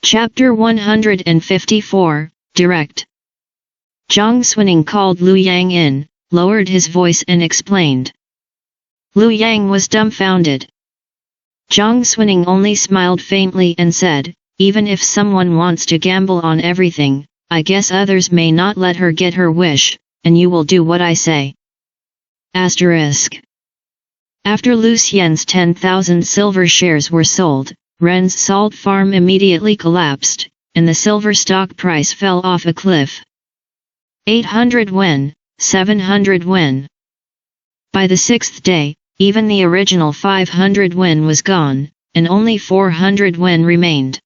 Chapter 154, Direct. Zhang Xuning called Lu Yang in, lowered his voice and explained. Lu Yang was dumbfounded. Zhang Xuning only smiled faintly and said, even if someone wants to gamble on everything, I guess others may not let her get her wish, and you will do what I say. Asterisk. After Lu Xian's 10,000 silver shares were sold, Ren's salt farm immediately collapsed, and the silver stock price fell off a cliff. 800 yuan, 700 yuan. By the sixth day, even the original 500 yuan was gone, and only 400 yuan remained.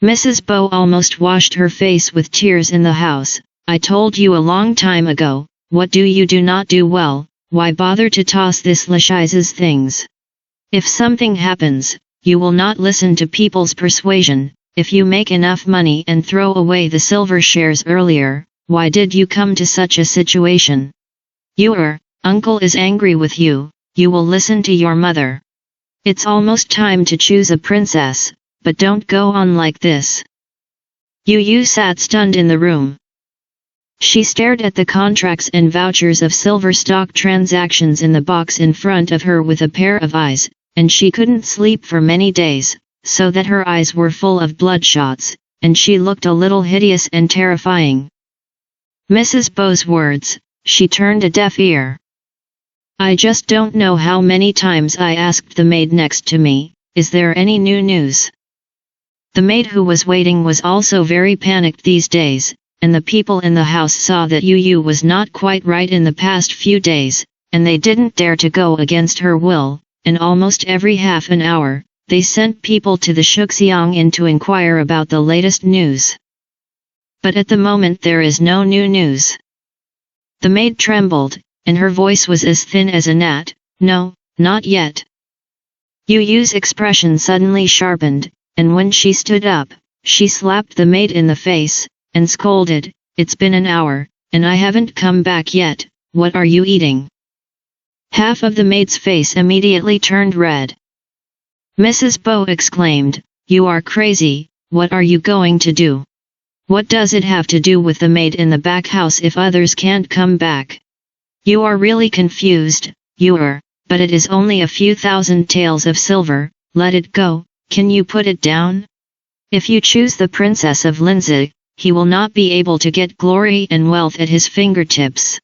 Mrs. Bo almost washed her face with tears in the house. I told you a long time ago, what do you do not do well, why bother to toss this Lishiz's things? If something happens, you will not listen to people's persuasion. If you make enough money and throw away the silver shares earlier, why did you come to such a situation? Your uncle is angry with you, you will listen to your mother. It's almost time to choose a princess, but don't go on like this. Yu sat stunned in the room. She stared at the contracts and vouchers of silver stock transactions in the box in front of her with a pair of eyes, and she couldn't sleep for many days, so that her eyes were full of bloodshots, and she looked a little hideous and terrifying. Mrs. Bo's words, she turned a deaf ear. I just don't know how many times I asked the maid next to me, is there any new news? The maid who was waiting was also very panicked these days, and the people in the house saw that Yu was not quite right in the past few days, and they didn't dare to go against her will, and almost every half an hour, they sent people to the Shuxiang Inn to inquire about the latest news. But at the moment there is no new news. The maid trembled, and her voice was as thin as a gnat. No, not yet. Yu's expression suddenly sharpened, and when she stood up, she slapped the maid in the face, and scolded, it's been an hour, and I haven't come back yet, what are you eating? Half of the maid's face immediately turned red. Mrs. Bo exclaimed, you are crazy, what are you going to do? What does it have to do with the maid in the back house if others can't come back? You are really confused, but it is only a few thousand taels of silver, let it go, can you put it down? If you choose the Princess of Linzi, he will not be able to get glory and wealth at his fingertips.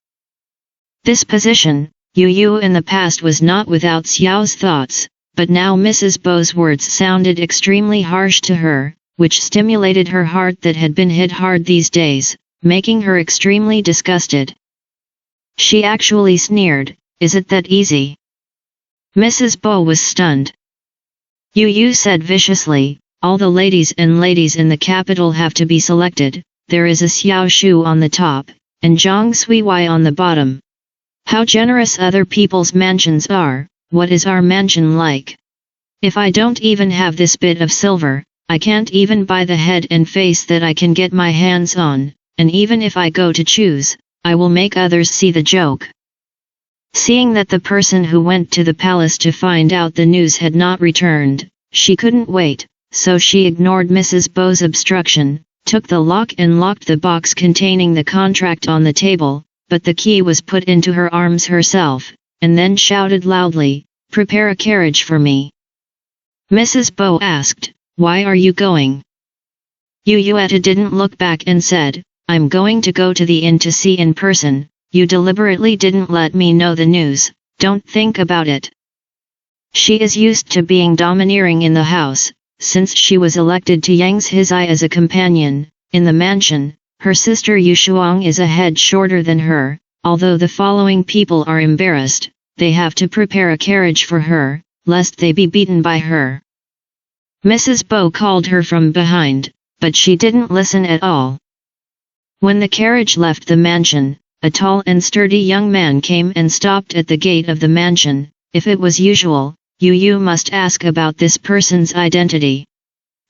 This position, Yu in the past was not without Xiao's thoughts, but now Mrs. Bo's words sounded extremely harsh to her, which stimulated her heart that had been hit hard these days, making her extremely disgusted. She actually sneered, is it that easy? Mrs. Bo was stunned. Yu said viciously, all the ladies in the capital have to be selected, there is a Xiao Shu on the top, and Zhang Suiwai on the bottom. How generous other people's mansions are, what is our mansion like? If I don't even have this bit of silver, I can't even buy the head and face that I can get my hands on, and even if I go to choose, I will make others see the joke. Seeing that the person who went to the palace to find out the news had not returned, she couldn't wait, so she ignored Mrs. Bo's obstruction, took the lock and locked the box containing the contract on the table, but the key was put into her arms herself, and then shouted loudly, prepare a carriage for me. Mrs. Bo asked, why are you going? Yuetta didn't look back and said, I'm going to go to the inn to see in person, you deliberately didn't let me know the news, don't think about it. She is used to being domineering in the house, since she was elected to Yang's Hizai as a companion. In the mansion, her sister Yu Shuang is a head shorter than her, although the following people are embarrassed, they have to prepare a carriage for her, lest they be beaten by her. Mrs. Bo called her from behind, but she didn't listen at all. When the carriage left the mansion, a tall and sturdy young man came and stopped at the gate of the mansion. If it was usual, Yu must ask about this person's identity.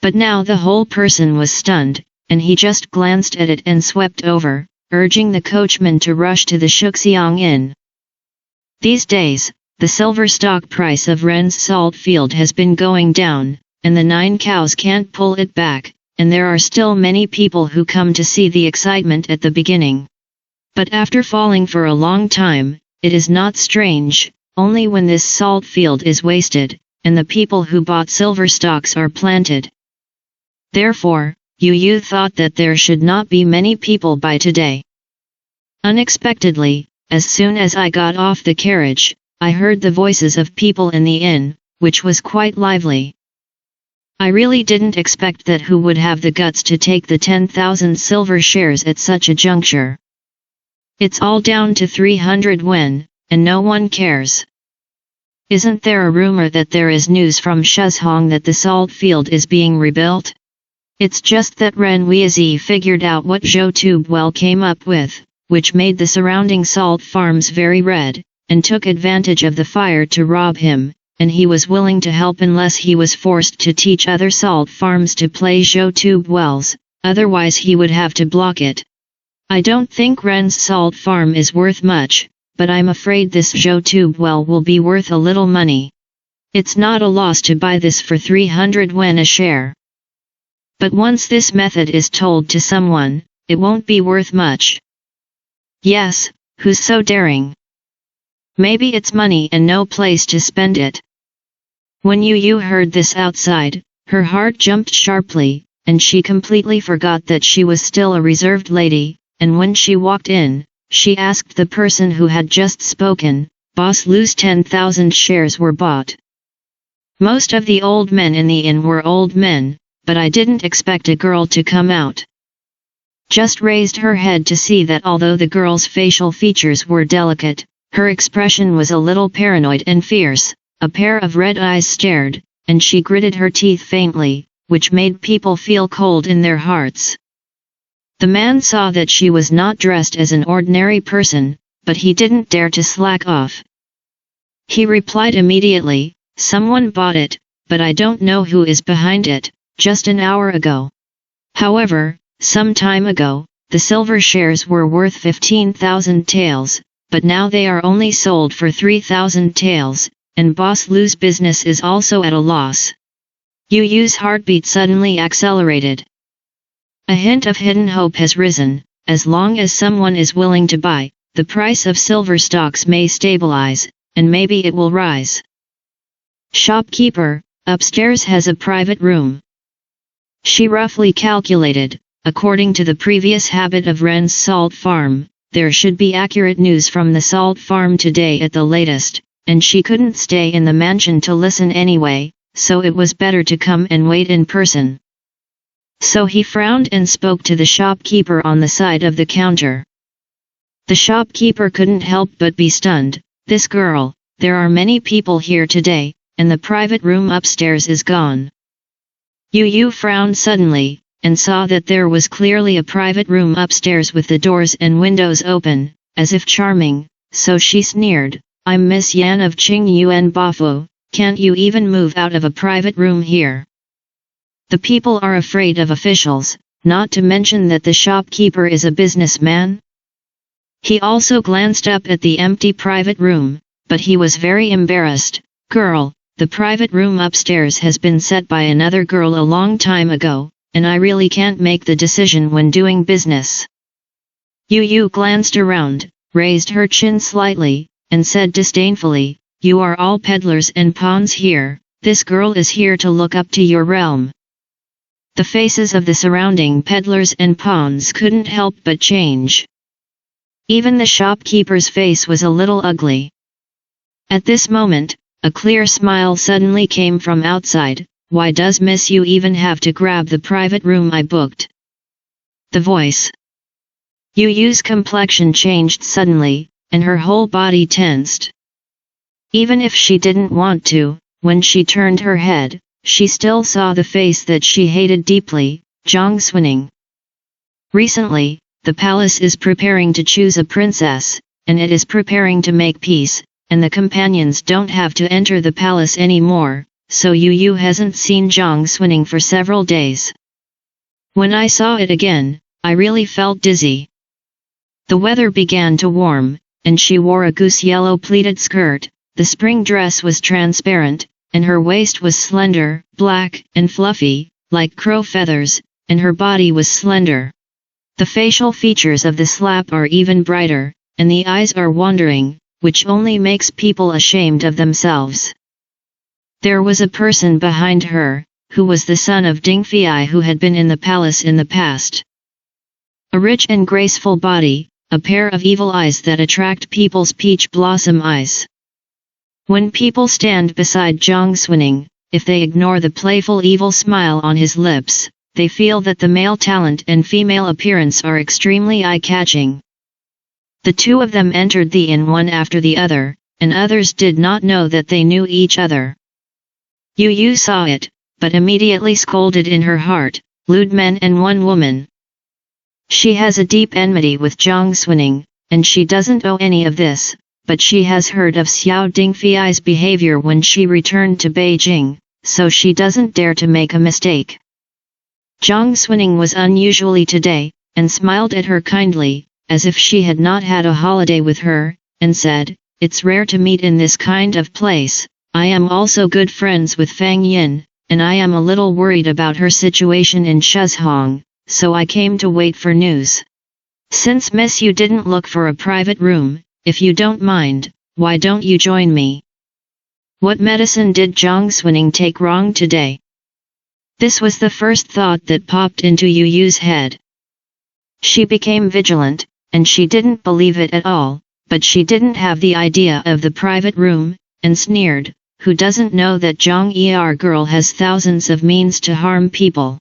But now the whole person was stunned, and he just glanced at it and swept over, urging the coachman to rush to the Shuxiang Inn. These days, the silver stock price of Ren's salt field has been going down, and the 9 cows can't pull it back, and there are still many people who come to see the excitement at the beginning. But after falling for a long time, it is not strange, only when this salt field is wasted, and the people who bought silver stocks are planted. Therefore, Yu thought that there should not be many people by today. Unexpectedly, as soon as I got off the carriage, I heard the voices of people in the inn, which was quite lively. I really didn't expect that who would have the guts to take the 10,000 silver shares at such a juncture. It's all down to 300 yuan, and no one cares. Isn't there a rumor that there is news from Shuzhong that the salt field is being rebuilt? It's just that Ren Weizi figured out what Zhou Tubewell came up with, which made the surrounding salt farms very red, and took advantage of the fire to rob him, and he was willing to help unless he was forced to teach other salt farms to play Zhou Tubewells, otherwise he would have to block it. I don't think Ren's salt farm is worth much, but I'm afraid this Zhou Tubewell will be worth a little money. It's not a loss to buy this for 300 yuan a share. But once this method is told to someone, it won't be worth much. Yes, who's so daring? Maybe it's money and no place to spend it. When Yu heard this outside, her heart jumped sharply, and she completely forgot that she was still a reserved lady, and when she walked in, she asked the person who had just spoken, "Boss Lu's 10,000 shares were bought." Most of the old men in the inn were old men, but I didn't expect a girl to come out. Just raised her head to see that although the girl's facial features were delicate, her expression was a little paranoid and fierce. A pair of red eyes stared, and she gritted her teeth faintly, which made people feel cold in their hearts. The man saw that she was not dressed as an ordinary person, but he didn't dare to slack off. He replied immediately, "Someone bought it, but I don't know who is behind it, just an hour ago. However, some time ago, the silver shares were worth 15,000 taels, but now they are only sold for 3,000 taels, and Boss Lu's business is also at a loss." Yu's heartbeat suddenly accelerated. A hint of hidden hope has risen. As long as someone is willing to buy, the price of silver stocks may stabilize, and maybe it will rise. Shopkeeper, upstairs has a private room. She roughly calculated, according to the previous habit of Ren's salt farm, there should be accurate news from the salt farm today at the latest, and she couldn't stay in the mansion to listen anyway, so it was better to come and wait in person. So he frowned and spoke to the shopkeeper on the side of the counter. The shopkeeper couldn't help but be stunned. "This girl, there are many people here today, and the private room upstairs is gone." Yu frowned suddenly, and saw that there was clearly a private room upstairs with the doors and windows open, as if charming, so she sneered, "I'm Miss Yan of Qing Yuan Bafo, can't you even move out of a private room here?" The people are afraid of officials, not to mention that the shopkeeper is a businessman. He also glanced up at the empty private room, but he was very embarrassed. "Girl, the private room upstairs has been set by another girl a long time ago, and I really can't make the decision when doing business." Yu glanced around, raised her chin slightly, and said disdainfully, "You are all peddlers and pawns here, this girl is here to look up to your realm." The faces of the surrounding peddlers and pawns couldn't help but change. Even the shopkeeper's face was a little ugly. At this moment, a clear smile suddenly came from outside. "Why does Miss Yu even have to grab the private room I booked?" The voice. Yu's complexion changed suddenly, and her whole body tensed. Even if she didn't want to, when she turned her head, she still saw the face that she hated deeply, Zhang Xuning. Recently, the palace is preparing to choose a princess, and it is preparing to make peace, and the companions don't have to enter the palace anymore, so Yu hasn't seen Zhang Xuning for several days. When I saw it again, I really felt dizzy. The weather began to warm, and she wore a goose yellow pleated skirt. The spring dress was transparent, and her waist was slender, black, and fluffy, like crow feathers, and her body was slender. The facial features of the slap are even brighter, and the eyes are wandering, which only makes people ashamed of themselves. There was a person behind her, who was the son of Ding Fei who had been in the palace in the past. A rich and graceful body, a pair of evil eyes that attract people's peach blossom eyes. When people stand beside Zhang Suning, if they ignore the playful evil smile on his lips, they feel that the male talent and female appearance are extremely eye-catching. The two of them entered the inn one after the other, and others did not know that they knew each other. Yu Yu saw it, but immediately scolded in her heart, lewd men and one woman. She has a deep enmity with Zhang Suning, and she doesn't know any of this, but she has heard of Xiao Dingfei's behavior when she returned to Beijing, so she doesn't dare to make a mistake. Zhang Suning was unusually today, and smiled at her kindly, as if she had not had a holiday with her, and said, "It's rare to meet in this kind of place. I am also good friends with Fang Yin, and I am a little worried about her situation in Shuzhong, so I came to wait for news. Since Miss Yu didn't look for a private room, if you don't mind, why don't you join me?" What medicine did Zhang Suning take wrong today? This was the first thought that popped into Yu Yu's head. She became vigilant, and she didn't believe it at all, but she didn't have the idea of the private room, and sneered, "Who doesn't know that Zhang Er girl has thousands of means to harm people?"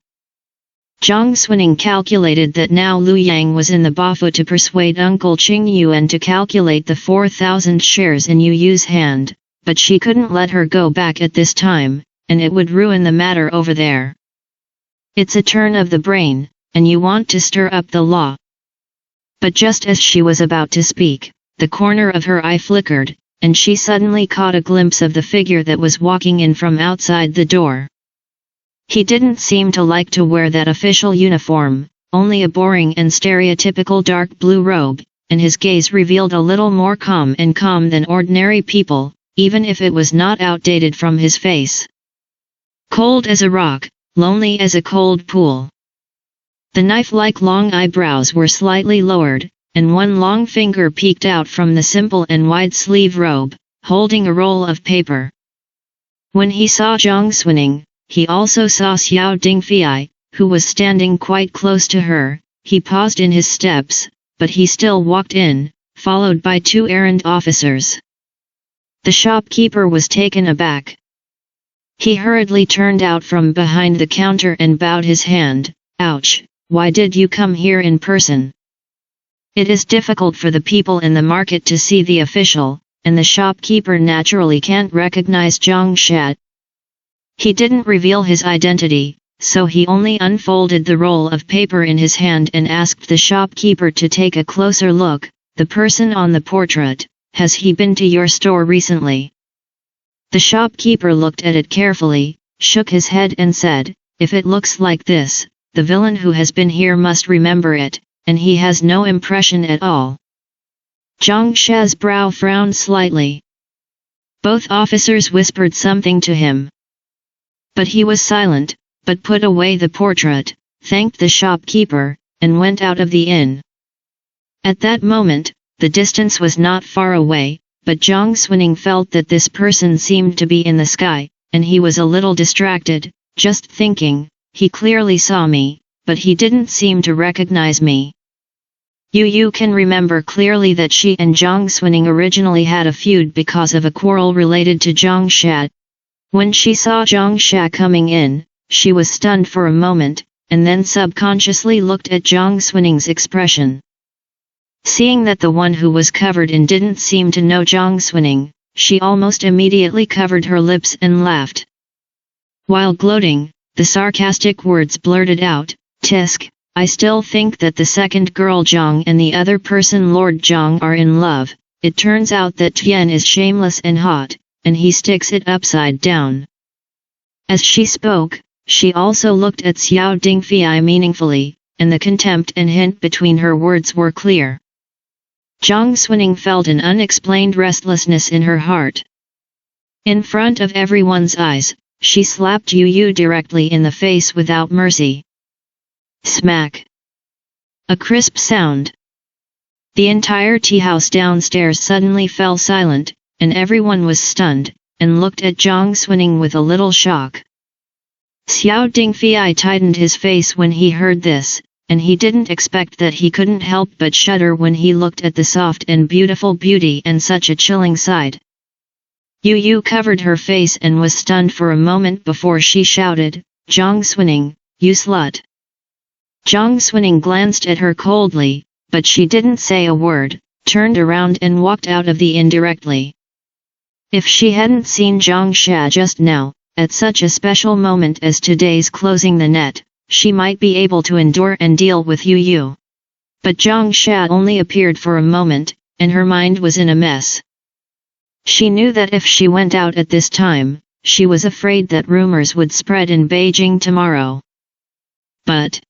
Zhang Suning calculated that now Liu Yang was in the Bafu to persuade Uncle Qing Yuan to calculate the 4,000 shares in Yu Yu's hand, but she couldn't let her go back at this time, and it would ruin the matter over there. It's a turn of the brain, and you want to stir up the law. But just as she was about to speak, the corner of her eye flickered, and she suddenly caught a glimpse of the figure that was walking in from outside the door. He didn't seem to like to wear that official uniform, only a boring and stereotypical dark blue robe, and his gaze revealed a little more calm than ordinary people, even if it was not outdated from his face. Cold as a rock, lonely as a cold pool. The knife-like long eyebrows were slightly lowered, and one long finger peeked out from the simple and wide-sleeve robe, holding a roll of paper. When he saw Zhang Suning, he also saw Xiao Dingfei, who was standing quite close to her. He paused in his steps, but he still walked in, followed by two errand officers. The shopkeeper was taken aback. He hurriedly turned out from behind the counter and bowed his hand. "Ouch, why did you come here in person? It is difficult for the people in the market to see the official, and the shopkeeper naturally can't recognize Zhang Shat." He didn't reveal his identity, so he only unfolded the roll of paper in his hand and asked the shopkeeper to take a closer look. "The person on the portrait, has he been to your store recently?" The shopkeeper looked at it carefully, shook his head and said, "If it looks like this, the villain who has been here must remember it, and he has no impression at all." Zhang Sha's brow frowned slightly. Both officers whispered something to him. But he was silent, but put away the portrait, thanked the shopkeeper, and went out of the inn. At that moment, the distance was not far away, but Zhang Suning felt that this person seemed to be in the sky, and he was a little distracted, just thinking, "He clearly saw me, but he didn't seem to recognize me." Yu Yu can remember clearly that she and Zhang Suning originally had a feud because of a quarrel related to Zhang Shat. When she saw Zhang Shat coming in, she was stunned for a moment, and then subconsciously looked at Zhang Suning's expression. Seeing that the one who was covered in didn't seem to know Zhang Suning, she almost immediately covered her lips and laughed. While gloating, the sarcastic words blurted out, "Tisk, I still think that the second girl Zhang and the other person Lord Zhang are in love. It turns out that Tian is shameless and hot, and he sticks it upside down." As she spoke, she also looked at Xiao Dingfei meaningfully, and the contempt and hint between her words were clear. Zhang Suning felt an unexplained restlessness in her heart. In front of everyone's eyes, she slapped Yu Yu directly in the face without mercy. Smack! A crisp sound. The entire tea house downstairs suddenly fell silent, and everyone was stunned, and looked at Zhang Xuning with a little shock. Xiao Dingfei tightened his face when he heard this, and he didn't expect that he couldn't help but shudder when he looked at the soft and beautiful beauty and such a chilling sight. Yu Yu covered her face and was stunned for a moment before she shouted, "Zhang Xuning, you slut!" Zhang Xuning glanced at her coldly, but she didn't say a word, turned around and walked out of the inn directly. If she hadn't seen Zhang Xia just now, at such a special moment as today's closing the net, she might be able to endure and deal with Yu Yu. But Zhang Xia only appeared for a moment, and her mind was in a mess. She knew that if she went out at this time, she was afraid that rumors would spread in Beijing tomorrow. But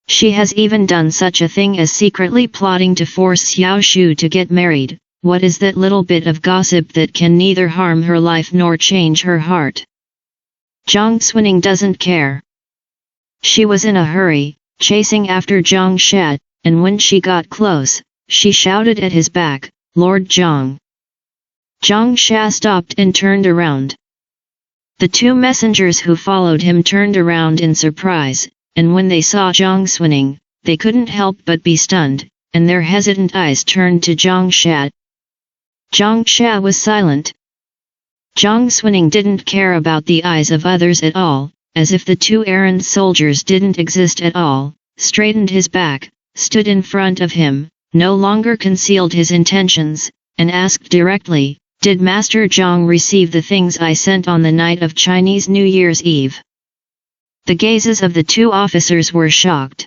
she has even done such a thing as secretly plotting to force Xiao Shu to get married. What is that little bit of gossip that can neither harm her life nor change her heart? Zhang Xuning doesn't care. She was in a hurry, chasing after Zhang Xia, and when she got close, she shouted at his back, "Lord Zhang!" Zhang Xia stopped and turned around. The two messengers who followed him turned around in surprise, and when they saw Zhang Xuning, they couldn't help but be stunned, and their hesitant eyes turned to Zhang Xia. Zhang Xia was silent. Zhang Xuning didn't care about the eyes of others at all, as if the two errand soldiers didn't exist at all, straightened his back, stood in front of him, no longer concealed his intentions, and asked directly, "Did Master Zhang receive the things I sent on the night of Chinese New Year's Eve?" The gazes of the two officers were shocked.